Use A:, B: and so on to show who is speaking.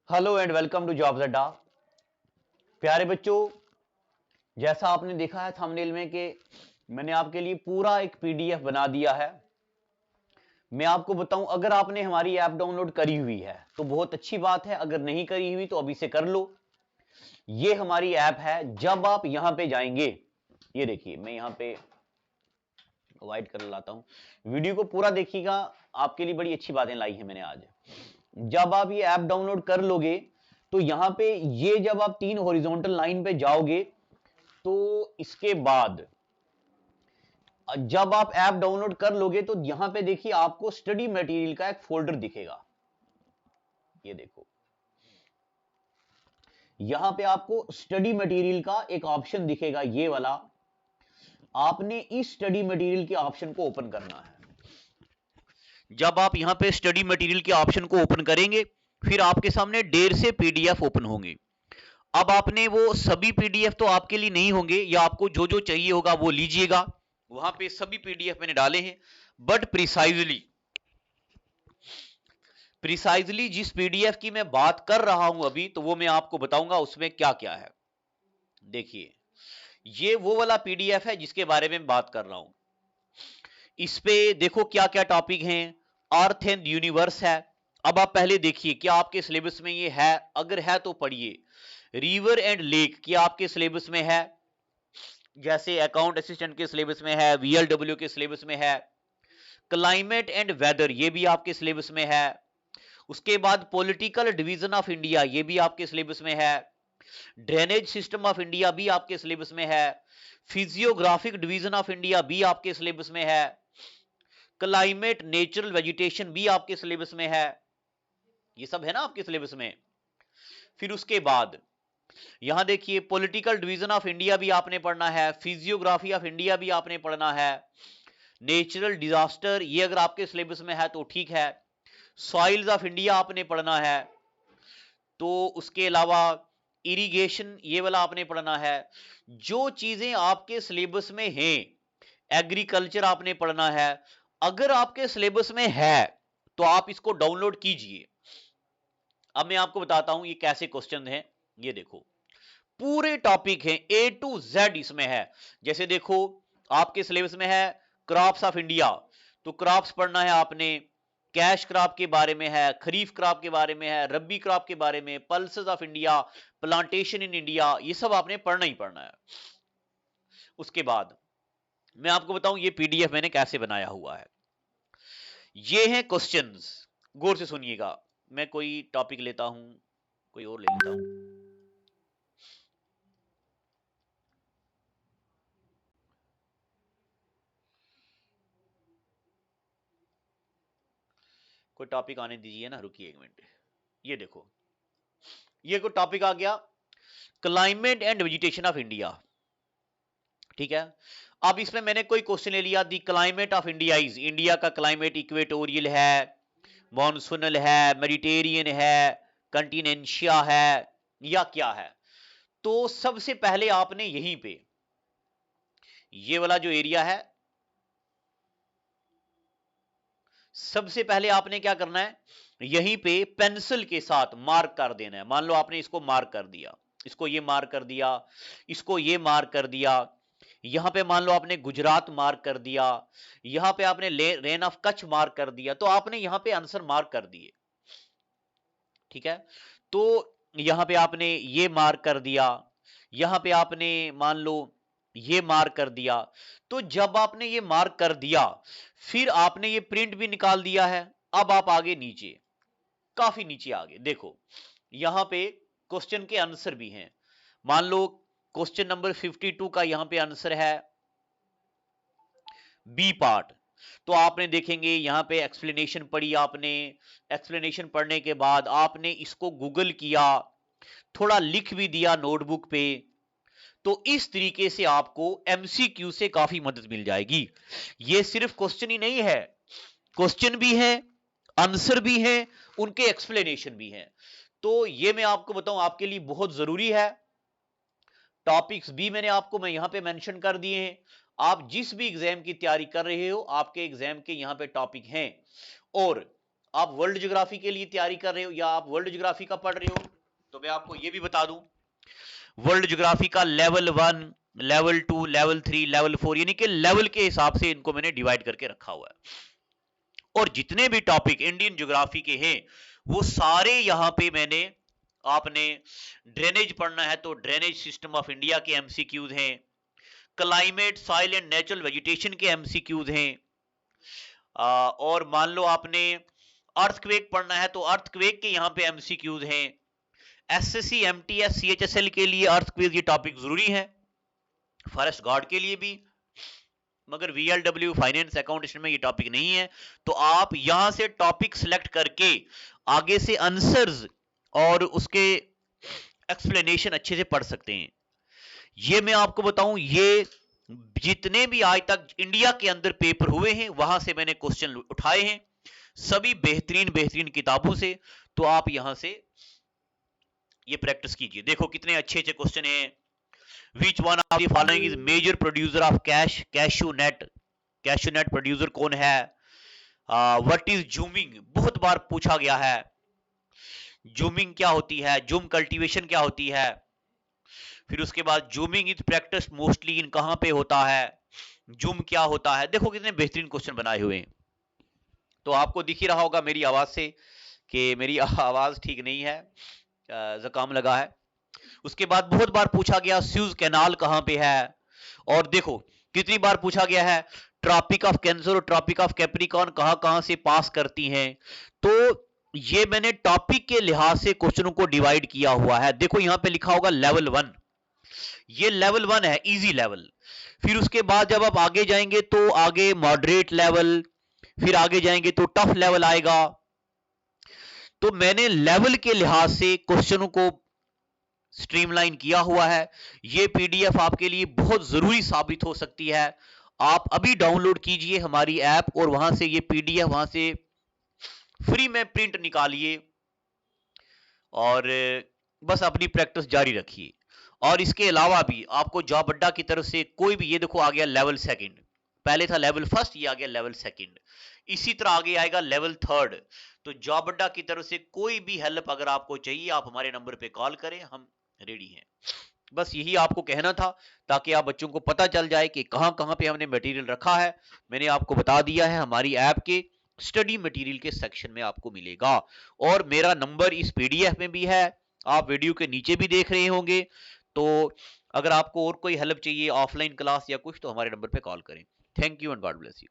A: Hello and welcome to Jobs Adda. प्यारे बच्चों, जैसा आपने देखा है थंबनेल में कि मैंने आपके लिए पूरा एक पीडीएफ बना दिया है। मैं आपको बताऊं, अगर आपने हमारी ऐप डाउनलोड करी हुई है तो बहुत अच्छी बात है, अगर नहीं करी हुई तो अभी से कर लो। ये हमारी ऐप है। जब आप यहां पे जाएंगे, ये देखिए, मैं यहां पे वाइड कर लाता हूं, वीडियो को पूरा देखिएगा। आपके लिए बड़ी अच्छी बातें लाई हैं मैंने आज। जब आप ये ऐप डाउनलोड कर लोगे तो यहां पे ये जब आप 3 हॉरिजॉन्टल लाइन पे जाओगे तो इसके बाद जब आप ऐप डाउनलोड कर लोगे तो यहां पे देखिए आपको स्टडी मटेरियल का एक फोल्डर दिखेगा। ये देखो, यहां पे आपको स्टडी मटेरियल का एक ऑप्शन दिखेगा, ये वाला। आपने इस स्टडी मटेरियल के ऑप्शन को ओपन करना है। जब आप यहां पे स्टडी मटेरियल के ऑप्शन को ओपन करेंगे, फिर आपके सामने ढेर से पीडीएफ ओपन होंगे। अब आपने वो सभी पीडीएफ तो आपके लिए नहीं होंगे, या आपको जो जो चाहिए होगा वो लीजिएगा। वहां पे सभी पीडीएफ मैंने डाले हैं, बट प्रिसाइजली जिस पीडीएफ की मैं बात कर रहा हूं अभी, तो वो मैं आपको बताऊंगा उसमें क्या क्या है। देखिए, ये वो वाला पीडीएफ है जिसके बारे में बात कर रहा हूं। इस पे देखो क्या क्या टॉपिक हैं। अर्थ एंड यूनिवर्स है। अब आप पहले देखिए क्या आपके सिलेबस में ये है, अगर है तो पढ़िए। रिवर एंड लेक क्या आपके सिलेबस में है, जैसे अकाउंट असिस्टेंट के सिलेबस में है, वीएलडब्ल्यू के सिलेबस में है। क्लाइमेट एंड वेदर ये भी आपके सिलेबस में है। उसके बाद पॉलिटिकल डिवीजन ऑफ इंडिया ये भी आपके सिलेबस में है। ड्रेनेज सिस्टम ऑफ इंडिया भी आपके सिलेबस में है। फिजियोग्राफिक डिवीजन ऑफ इंडिया भी आपके सिलेबस में है। क्लाइमेट नेचुरल वेजिटेशन भी आपके सिलेबस में है। ये सब है ना आपके सिलेबस में। फिर उसके बाद यहां देखिए, पॉलिटिकल डिवीजन ऑफ इंडिया भी आपने पढ़ना है, फिजियोग्राफी ऑफ इंडिया भी आपने पढ़ना है। नेचुरल डिजास्टर ये अगर आपके सिलेबस में है तो ठीक है। सॉइल्स ऑफ इंडिया आपने पढ़ना है। तो उसके अलावा इरिगेशन ये वाला आपने पढ़ना है। जो चीजें आपके सिलेबस में हैं, एग्रीकल्चर आपने पढ़ना है। अगर आपके सिलेबस में है तो आप इसको डाउनलोड कीजिए। अब मैं आपको बताता हूं ये कैसे क्वेश्चन हैं। ये देखो, पूरे टॉपिक हैं, ए टू जेड इसमें है। जैसे देखो, आपके सिलेबस में है क्रॉप्स ऑफ इंडिया, तो क्रॉप्स पढ़ना है आपने। कैश क्रॉप के बारे में है, खरीफ क्रॉप के बारे में है, रब्बी क्रॉप के बारे में, pulses of India, plantation in India, ये सब आपने पढ़ना ही पढ़ना है। उसके बाद मैं आपको बताऊं ये पीडीएफ मैंने कैसे बनाया हुआ है। ये हैं क्वेश्चंस, गौर से सुनिएगा। मैं कोई टॉपिक लेता हूं, कोई और ले लेता हूं। कोई टॉपिक आने दीजिए ना, रुकिए एक मिनट। ये देखो, ये कोई टॉपिक आ गया, climate and vegetation of India. ठीक है। अब इसमें मैंने कोई क्वेश्चन ले लिया, the climate of India is, India का क्लाइमेट इक्वेटोरियल है, मॉनसूनल है, मेडिटेरियन है, कंटिनेंशिया है, या क्या है। तो सबसे पहले आपने यहीं पे ये वाला जो एरिया है, सबसे पहले आपने क्या करना है, यहीं पे पेंसिल के साथ मार्क कर देना है। मान लो आपने इसको मार्क कर दिया, इसको ये मार्क कर दिया, इसको ये मार्क कर दिया। यहां पे मान लो आपने गुजरात मार्क कर दिया, यहां पे आपने रेन ऑफ कच्छ मार्क कर दिया, तो आपने यहां पे आंसर मार्क कर दिए। ठीक है। तो यहां पे आपने ये मार्क कर दिया, यहां पे आपने मान लो ये मार्क कर दिया। तो जब आपने ये मार्क कर दिया, फिर आपने ये प्रिंट भी निकाल दिया है। अब आप आगे नीचे, काफी नीचे आगे देखो, यहां पे क्वेश्चन के आंसर भी हैं। मान लो क्वेश्चन नंबर 52 का यहां पे आंसर है बी पार्ट। तो आपने देखेंगे यहां पे एक्सप्लेनेशन पढ़ी आपने, एक्सप्लेनेशन पढ़ने के बाद आपने इसको गूगल किया, थोड़ा लिख भी दिया नोटबुक पे। तो इस तरीके से आपको एमसीक्यू से काफी मदद मिल जाएगी। ये सिर्फ क्वेश्चन ही नहीं है, क्वेश्चन भी है, आंसर भी है, उनके एक्सप्लेनेशन भी हैं। तो ये मैं आपको बताऊं आपके लिए बहुत जरूरी है। टॉपिक्स भी मैं यहां पे मेंशन कर दिए हैं। आप जिस भी एग्जाम की तैयारी कर रहे हो, आपके एग्जाम के यहां पे टॉपिक हैं। और आप वर्ल्ड ज्योग्राफी के लिए तैयारी कर रहे हो या आप वर्ल्ड ज्योग्राफी का पढ़ रहे हो, तो मैं आपको ये भी बता दूं, वर्ल्ड ज्योग्राफी का लेवल 1, लेवल 2, लेवल 3, लेवल 4, यानी कि लेवल के हिसाब से इनको मैंने डिवाइड करके रखा हुआ है। और जितने भी टॉपिक इंडियन ज्योग्राफी के हैं वो सारे यहां पे मैंने, आपने ड्रेनेज पढ़ना है तो ड्रेनेज सिस्टम ऑफ इंडिया के एमसीक्यूज हैं, climate, soil and natural vegetation के एमसीक्यूज हैं, और मान लो आपने अर्थक्वेक पढ़ना है तो अर्थक्वेक के यहाँ पे एमसीक्यूज हैं, एसएससी, एमटीएस, सीएचएसएल के लिए अर्थक्वेक ये टॉपिक जरूरी है, फॉरेस्ट गार्ड के लिए भी, मगर वीएलडब्ल्यू फाइनेंस अकाउंटेंट में ये टॉपिक नहीं है। तो आप यहां से टॉपिक सिलेक्ट करके आगे से आंसर्स और उसके एक्सप्लेनेशन अच्छे से पढ़ सकते हैं। ये मैं आपको बताऊं, ये जितने भी आज तक इंडिया के अंदर पेपर हुए हैं वहां से मैंने क्वेश्चन उठाए हैं, सभी बेहतरीन बेहतरीन किताबों से। तो आप यहां से ये प्रैक्टिस कीजिए। देखो कितने अच्छे अच्छे क्वेश्चन हैं। Which one of the following is major producer of cash, cashew nut, cashew nut producer कौन है? व्हाट इज जूमिंग, बहुत बार पूछा गया है, जूमिंग क्या होती है, जूम कल्टीवेशन क्या होती है। फिर उसके बाद zooming is practice mostly in कहां पे होता है, जूम क्या होता है। देखो कितने बेहतरीन क्वेश्चन बनाए हुए हैं। तो आपको दिख ही रहा होगा मेरी आवाज से कि मेरी आवाज ठीक नहीं है, जुकाम लगा है। उसके बाद बहुत बार पूछा गया स्यूज कैनाल कहां पे है, और देखो कितनी बार पूछा गया है ट्रॉपिक ऑफ कैंसर और ट्रॉपिक ऑफ कैप्रिकॉर्न कहां कहां से पास करती हैं। तो ये मैंने टॉपिक के लिहाज से क्वेश्चनों को डिवाइड किया हुआ है। देखो यहां पे लिखा होगा लेवल 1, ये लेवल 1 है, इजी लेवल। फिर उसके बाद जब आप आगे जाएंगे तो आगे मॉडरेट लेवल, फिर आगे जाएंगे तो टफ लेवल आएगा। तो मैंने लेवल के लिहाज से क्वेश्चनों को स्ट्रीमलाइन किया हुआ है। ये पीडीएफ आपके लिए बहुत जरूरी साबित हो सकती है। आप अभी डाउनलोड कीजिए हमारी ऐप और वहां से ये पीडीएफ वहां से फ्री में प्रिंट निकालिए और बस अपनी प्रैक्टिस जारी रखिए। और इसके अलावा भी आपको जॉब अड्डा की तरफ से कोई भी, ये देखो आ गया लेवल 2, पहले था लेवल 1, ये आ गया लेवल 2, इसी तरह आगे आएगा लेवल 3। तो जॉब अड्डा की तरफ से कोई भी हेल्प अगर आपको चाहिए आप हमारे नंबर पे कॉल करें, हम रेडी हैं। बस यही आपको कहना था ताकि आप बच्चों को पता चल जाए कि कहां कहां पे हमने मटेरियल रखा है। मैंने आपको बता दिया है, हमारी ऐप के स्टडी मटेरियल के सेक्शन में आपको मिलेगा, और मेरा नंबर इस पीडीएफ में भी है, आप वीडियो के नीचे भी देख रहे होंगे। तो अगर आपको और कोई हेल्प चाहिए ऑफलाइन क्लास या कुछ, तो हमारे नंबर पे कॉल करें। Thank you and God bless you.